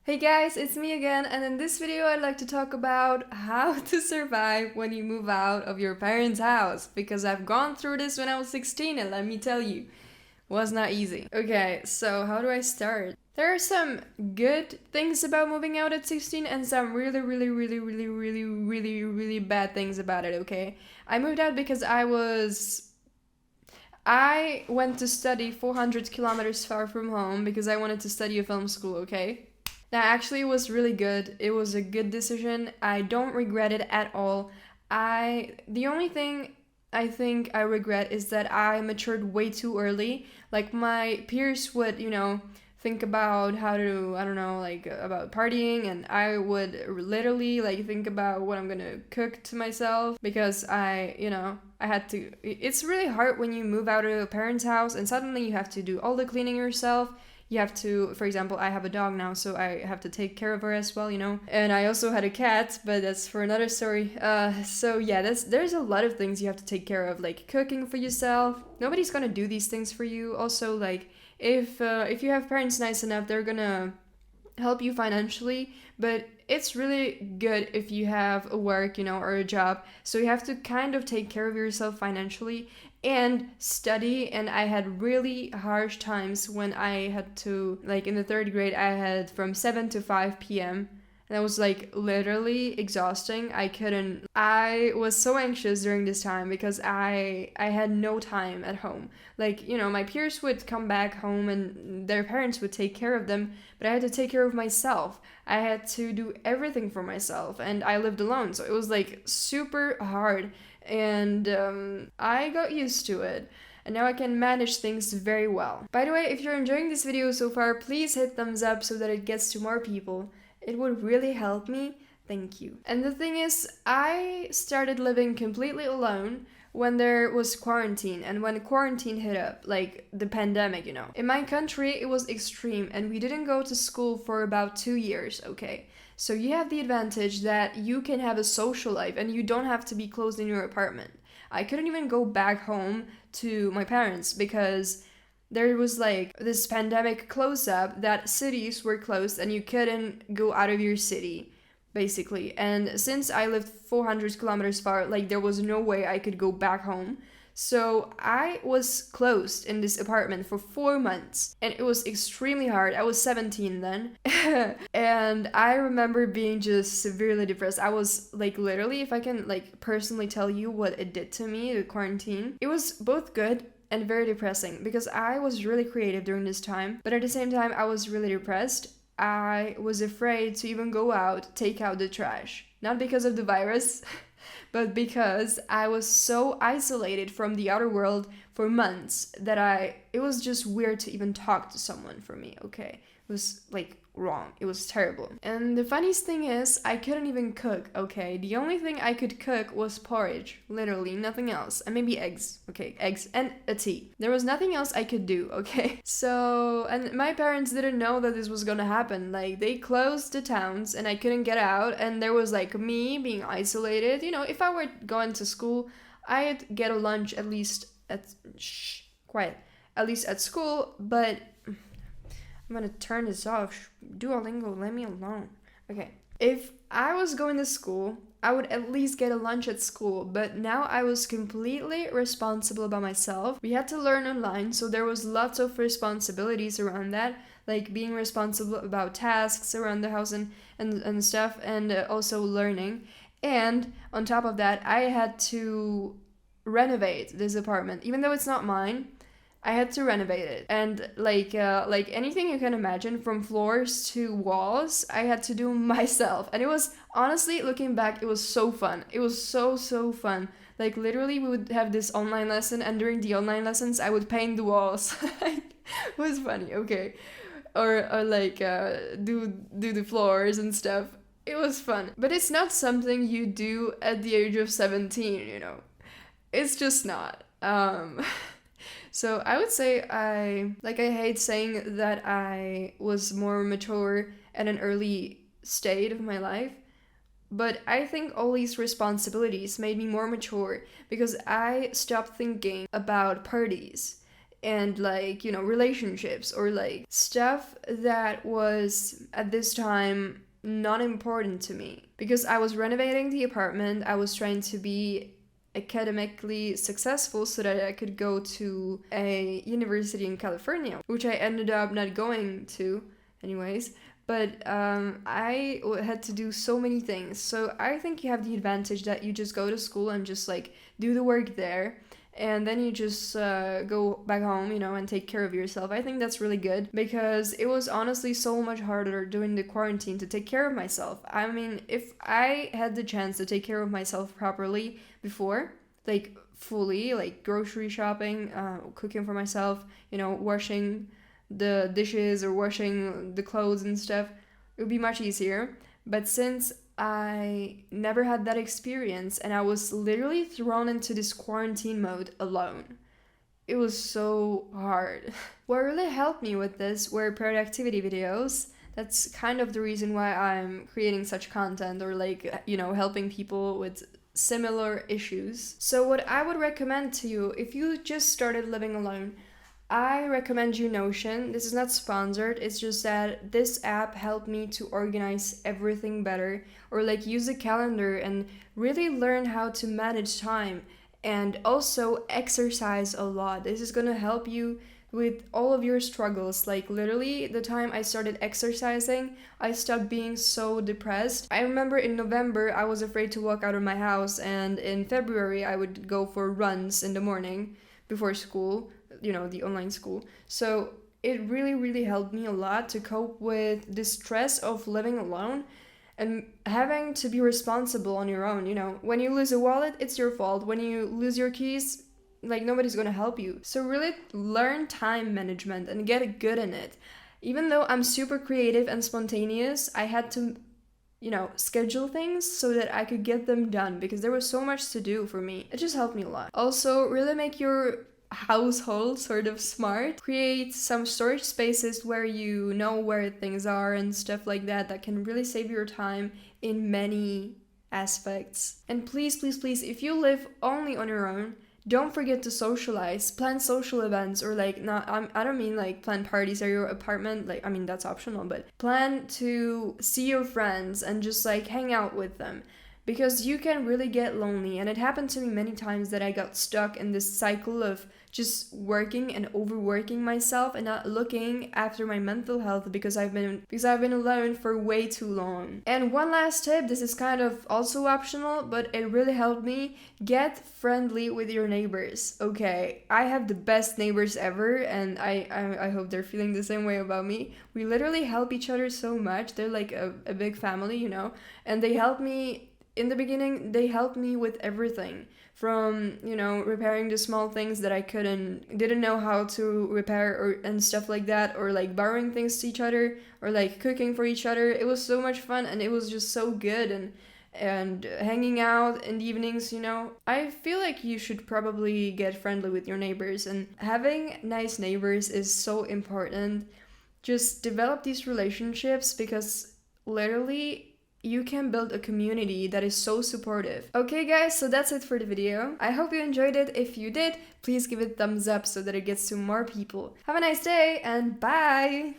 Hey guys, it's me again, and in this video I'd like to talk about how to survive when you move out of your parents' house, because I've gone through this when I was 16 and let me tell you, was not easy. Okay, so how do I start? There are some good things about moving out at 16 and some really bad things about it, okay? I moved out because I went to study 400 kilometers far from home because I wanted to study a film school, okay? That actually was really good. It was a good decision. I don't regret it at all. The only thing I think I regret is that I matured way too early. Like my peers would, think about how to, I don't know, like about partying, and I would literally like think about what I'm gonna cook to myself because I had to. It's really hard when you move out of a parent's house and suddenly you have to do all the cleaning yourself. You have to, for example, I have a dog now, so I have to take care of her as well, And I also had a cat, but that's for another story. So yeah, there's a lot of things you have to take care of, like cooking for yourself. Nobody's gonna do these things for you. Also, like if you have parents nice enough, they're gonna help you financially, but it's really good if you have a work, or a job. So you have to kind of take care of yourself financially and study. And I had really harsh times when I had to, like in the third grade, I had from 7 to 5 p.m. And that was like literally exhausting. I was so anxious during this time because I had no time at home. Like, my peers would come back home and their parents would take care of them, but I had to take care of myself. I had to do everything for myself, and I lived alone. So it was like super hard, and I got used to it. And now I can manage things very well. By the way, if you're enjoying this video so far, please hit thumbs up so that it gets to more people. It would really help me. Thank you. And the thing is, I started living completely alone when there was quarantine and when quarantine hit up, like the pandemic, In my country, it was extreme and we didn't go to school for about 2 years, okay? So you have the advantage that you can have a social life and you don't have to be closed in your apartment. I couldn't even go back home to my parents because there was like this pandemic close up that cities were closed and you couldn't go out of your city, basically. And since I lived 400 kilometers far, like there was no way I could go back home. So I was closed in this apartment for 4 months and it was extremely hard. I was 17 then. And I remember being just severely depressed. I was like literally, if I can like personally tell you what it did to me, the quarantine, it was both good and very depressing because I was really creative during this time, but at the same time I was really depressed. I was afraid to even go out, take out the trash. Not because of the virus, but because I was so isolated from the outer world for months that it was just weird to even talk to someone for me, okay? It was like wrong. It was terrible. And the funniest thing is, I couldn't even cook, okay? The only thing I could cook was porridge, literally, nothing else. And maybe eggs, okay? Eggs and a tea. There was nothing else I could do, okay? So, and my parents didn't know that this was gonna happen. Like, they closed the towns and I couldn't get out, and there was like me being isolated. If I were going to school, I'd get a lunch at least at school, but I'm gonna turn this off. Duolingo, let me alone. Okay. If I was going to school, I would at least get a lunch at school, but now I was completely responsible by myself. We had to learn online, so there was lots of responsibilities around that, like being responsible about tasks around the house and stuff, and also learning. And on top of that, I had to renovate this apartment, even though it's not mine. I had to renovate it, and like anything you can imagine, from floors to walls, I had to do myself. And it was, honestly, looking back, it was so fun. It was so fun. Like literally, we would have this online lesson, and during the online lessons, I would paint the walls. It was funny, okay, or like do the floors and stuff. It was fun, but it's not something you do at the age of 17. It's just not. So I would say I hate saying that I was more mature at an early state of my life, but I think all these responsibilities made me more mature because I stopped thinking about parties. and like, you know, relationships or like stuff that was at this time not important to me. Because I was renovating the apartment, I was trying to be academically successful so that I could go to a university in California, which I ended up not going to anyways. But I had to do so many things. So I think you have the advantage that you just go to school and just like do the work there. And then you just go back home, you know, and take care of yourself. I think that's really good because it was honestly so much harder during the quarantine to take care of myself. I mean, if I had the chance to take care of myself properly before, like fully, like grocery shopping, cooking for myself, you know, washing the dishes or washing the clothes and stuff, it would be much easier. But since I never had that experience and I was literally thrown into this quarantine mode alone, it was so hard. What really helped me with this were productivity videos. That's kind of the reason why I'm creating such content, or like, you know, helping people with similar issues. So what I would recommend to you if you just started living alone, I recommend you Notion. This is not sponsored, it's just that this app helped me to organize everything better, or like use a calendar and really learn how to manage time, and also exercise a lot. This is gonna help you with all of your struggles. Like literally the time I started exercising, I stopped being so depressed. I remember in November I was afraid to walk out of my house, and in February I would go for runs in the morning before school, you know, the online school. So it really helped me a lot to cope with the stress of living alone and having to be responsible on your own. You know, when you lose a wallet, it's your fault. When you lose your keys, like nobody's gonna help you. So really learn time management and get good in it. Even though I'm super creative and spontaneous, I had to, you know, schedule things so that I could get them done because there was so much to do for me. It just helped me a lot. Also, really make your household sort of smart. Create some storage spaces where you know where things are and stuff like that, that can really save your time in many aspects. And please, if you live only on your own, don't forget to socialize. Plan social events, or like, I don't mean like plan parties at your apartment, like, I mean that's optional, but plan to see your friends and just like hang out with them. Because you can really get lonely, and it happened to me many times that I got stuck in this cycle of just working and overworking myself and not looking after my mental health because I've been alone for way too long. And one last tip, this is kind of also optional, but it really helped me: get friendly with your neighbors. Okay, I have the best neighbors ever, and I hope they're feeling the same way about me. We literally help each other so much. They're like a big family, you know, and they help me. In the beginning, they helped me with everything from, you know, repairing the small things that I didn't know how to repair, and stuff like that, or like borrowing things to each other, or like cooking for each other. It was so much fun, and it was just so good, and hanging out in the evenings, you know. I feel like you should probably get friendly with your neighbors, and having nice neighbors is so important. Just develop these relationships because literally you can build a community that is so supportive. Okay guys, so that's it for the video. I hope you enjoyed it. If you did, please give it a thumbs up so that it gets to more people. Have a nice day and bye!